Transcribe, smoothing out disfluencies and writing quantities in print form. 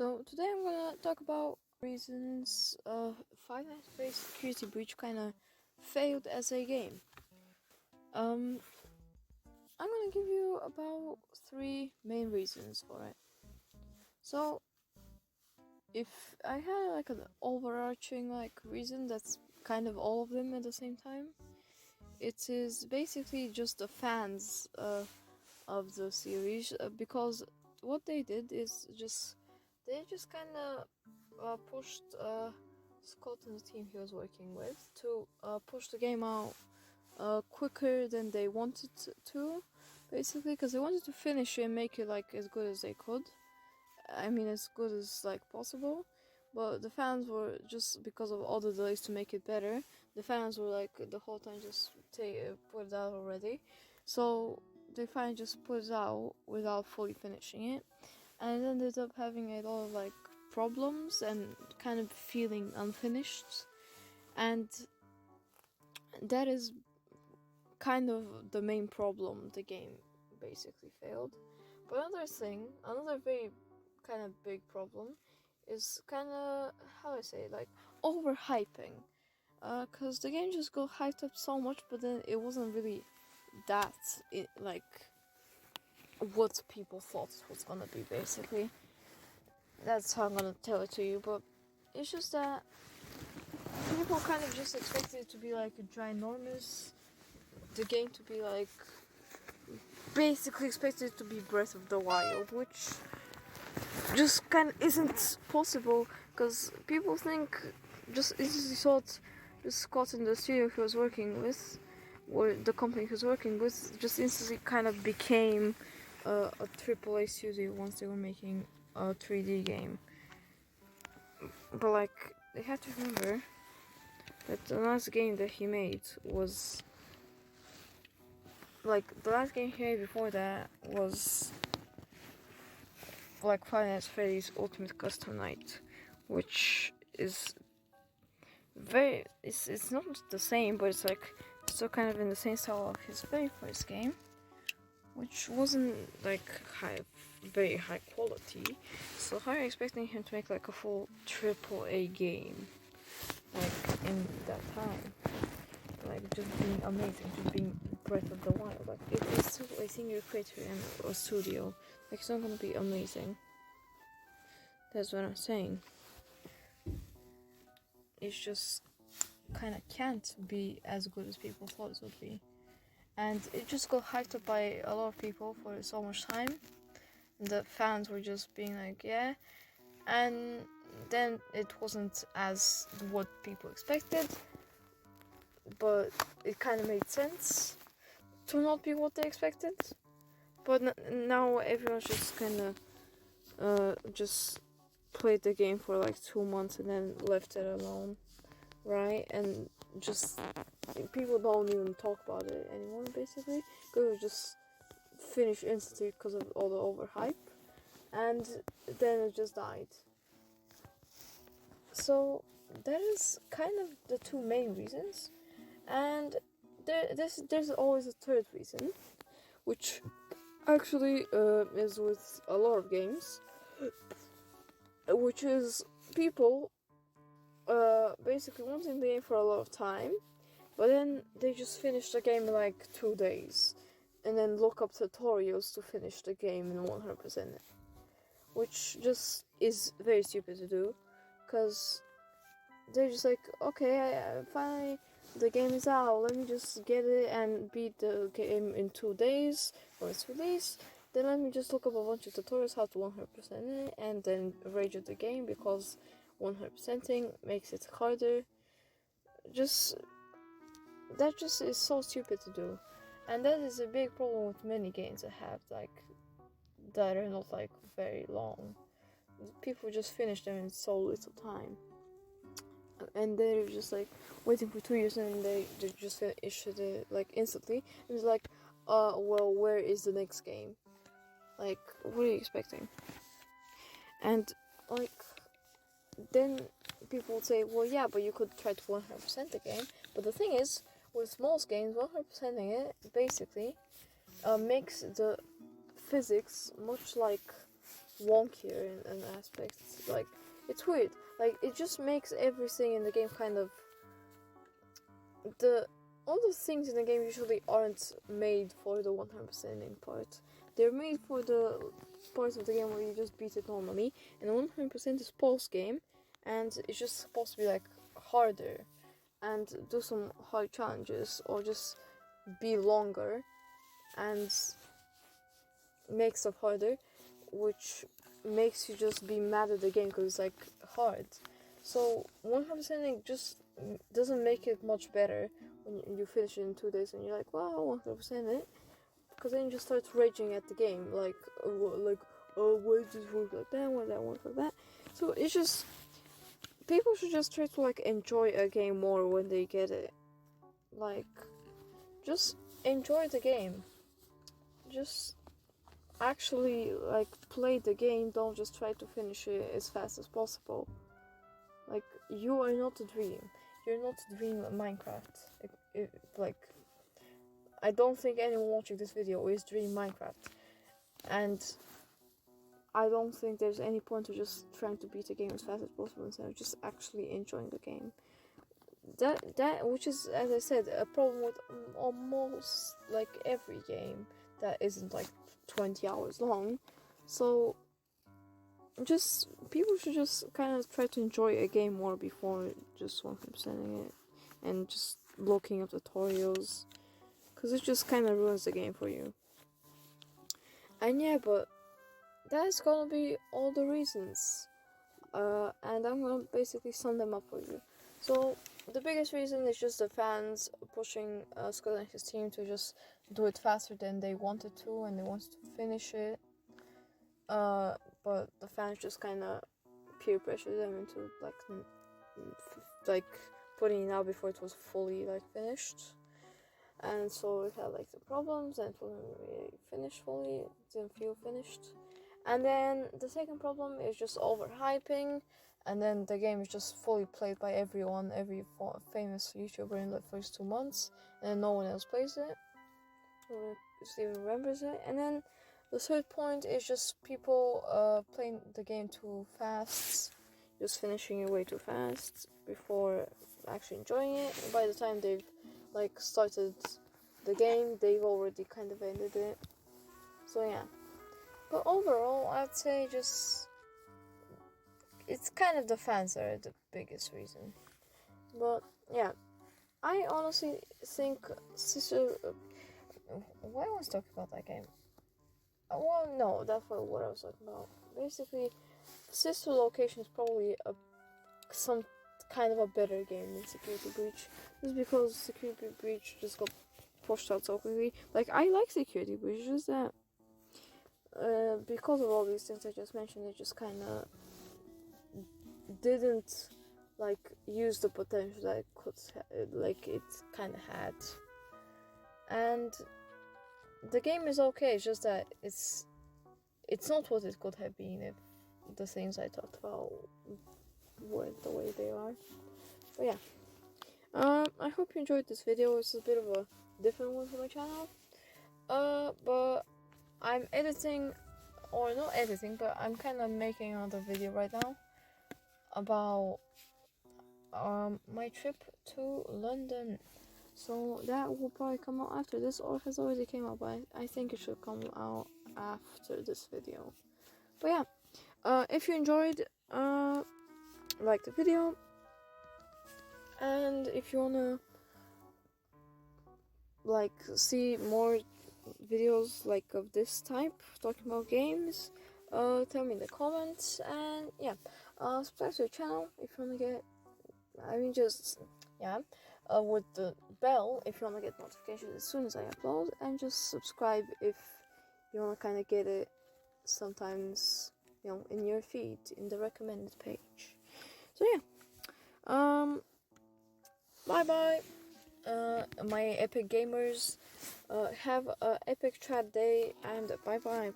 So today I'm gonna talk about reasons Five Nights at Freddy's Security Breach kind of failed as a game. I'm gonna give you about three main reasons for it. So if I had like an overarching reason that's kind of all of them at the same time, it is basically just the fans of the series because what they did is they just kind of pushed Scott and the team he was working with to push the game out quicker than they wanted to, basically, because they wanted to finish it and make it as good as they could. I mean, as good as possible. But the fans were just because of all the delays to make it better. The fans were the whole time just put it out already. So they finally just put it out without fully finishing it, and it ended up having a lot of problems and kind of feeling unfinished, and that is kind of the main problem. The game basically failed. But another very kind of big problem is kind of, how I say, overhyping, because the game just got hyped up so much, but then it wasn't really what people thought it was gonna be. Basically, that's how I'm gonna tell it to you. But it's just that people kind of just expected it to be ginormous, the game to be basically expected it to be Breath of the Wild, which just kind of isn't possible, because people just instantly thought Scott in the studio he was working with, or the company he was working with, just instantly kind of became a AAA studio once they were making a 3D game. But they have to remember that the last game that he made was the last game he made before that was Five Nights at Freddy's Ultimate Custom Night, which is it's not the same, but it's still kind of in the same style of his very first game, which wasn't very high quality. So how are you expecting him to make a full AAA game in that time? Just being amazing, just being Breath of the Wild. If it's still a single creator and a studio, it's not gonna be amazing. That's what I'm saying. It just kind of can't be as good as people thought it would be. And it just got hyped up by a lot of people for so much time. The fans were just being yeah. And then it wasn't as what people expected. But it kind of made sense to not be what they expected. But now everyone's just kind of just played the game for 2 months and then left it alone, right? And just people don't even talk about it anymore, basically, because it was just finished instantly because of all the overhype, and then it just died. So that is kind of the two main reasons. And there's always a third reason, which actually is with a lot of games, which is people basically wanting the game for a lot of time, but then they just finish the game in 2 days, and then look up tutorials to finish the game in 100%, which just is very stupid to do, because they're just okay, finally the game is out, let me just get it and beat the game in 2 days when it's released. Then let me just look up a bunch of tutorials how to 100% it, and then rage at the game because 100%ing makes it harder. That just is so stupid to do, and that is a big problem with many games that have that are not very long. People just finish them in so little time. And they're just waiting for 2 years, and they just issued it instantly. And it's well, where is the next game? What are you expecting? And then people would say, well, yeah, but you could try to 100% the game. But the thing is, with most games, 100%ing it basically makes the physics much wonkier in aspects. Like, it's weird. Like, it just makes everything in the game kind of all the things in the game usually aren't made for the 100%ing part. They're made for the parts of the game where you just beat it normally, and 100% is post game, and it's just supposed to be like harder and do some hard challenges or just be longer and make stuff harder, which makes you just be mad at the game because it's like hard. So 100%ing just doesn't make it much better when you finish it in 2 days and you're like, wow, 100% it, because then you just start raging at the game, like, oh, why does this work like that, why does that work like that? So it's just, people should just try to like enjoy a game more when they get it. Like, just enjoy the game. Just actually like play the game. Don't just try to finish it as fast as possible. Like, you are not a dream. You're not a dream of Minecraft. Like, I don't think anyone watching this video is dream Minecraft, and I don't think there's any point to just trying to beat the game as fast as possible instead of just actually enjoying the game. That which is, as I said, a problem with almost like every game that isn't like 20 hours long. So just people should just kind of try to enjoy a game more before just 100%ing it and just looking up tutorials, because it just kind of ruins the game for you. And yeah, but that's gonna be all the reasons, and I'm gonna basically sum them up for you. So the biggest reason is just the fans pushing Scott and his team to just do it faster than they wanted to, and they wanted to finish it. But the fans just kind of peer pressure them into like putting it out before it was fully like finished, and so it had like the problems and it wasn't really finished fully. It didn't feel finished. And then the second problem is just overhyping, and then the game is just fully played by everyone, every famous YouTuber in the first 2 months, and then no one else plays it, or even remembers it. And then the third point is just people playing the game too fast, just finishing it way too fast before actually enjoying it. And by the time they've like started the game, they've already kind of ended it. So yeah. But overall, I'd say just it's kind of the fans are the biggest reason. But yeah, I honestly think Sister. Why was I talking about that game? Well, no, that's not what I was talking about. Basically, Sister Location is probably some kind of a better game than Security Breach. Just because Security Breach just got pushed out so quickly. Like, I like Security Breach, just that because of all these things I just mentioned, it just kind of didn't like use the potential that it could like it kind of had. And the game is okay, it's just that it's not what it could have been if the things I talked about weren't the way they are. But yeah, I hope you enjoyed this video. It's a bit of a different one for my channel. But I'm editing, or not editing, but I'm kind of making another video right now about my trip to London. So that will probably come out after this, or has already came out, but I think it should come out after this video. But yeah, if you enjoyed, like the video, and if you wanna like see more videos like of this type talking about games, tell me in the comments. And yeah, subscribe to the channel if you wanna get, with the bell if you wanna get notifications as soon as I upload, and just subscribe if you wanna kind of get it sometimes, in your feed in the recommended page. So yeah, bye bye, my epic gamers. Have a epic chat day, and bye bye.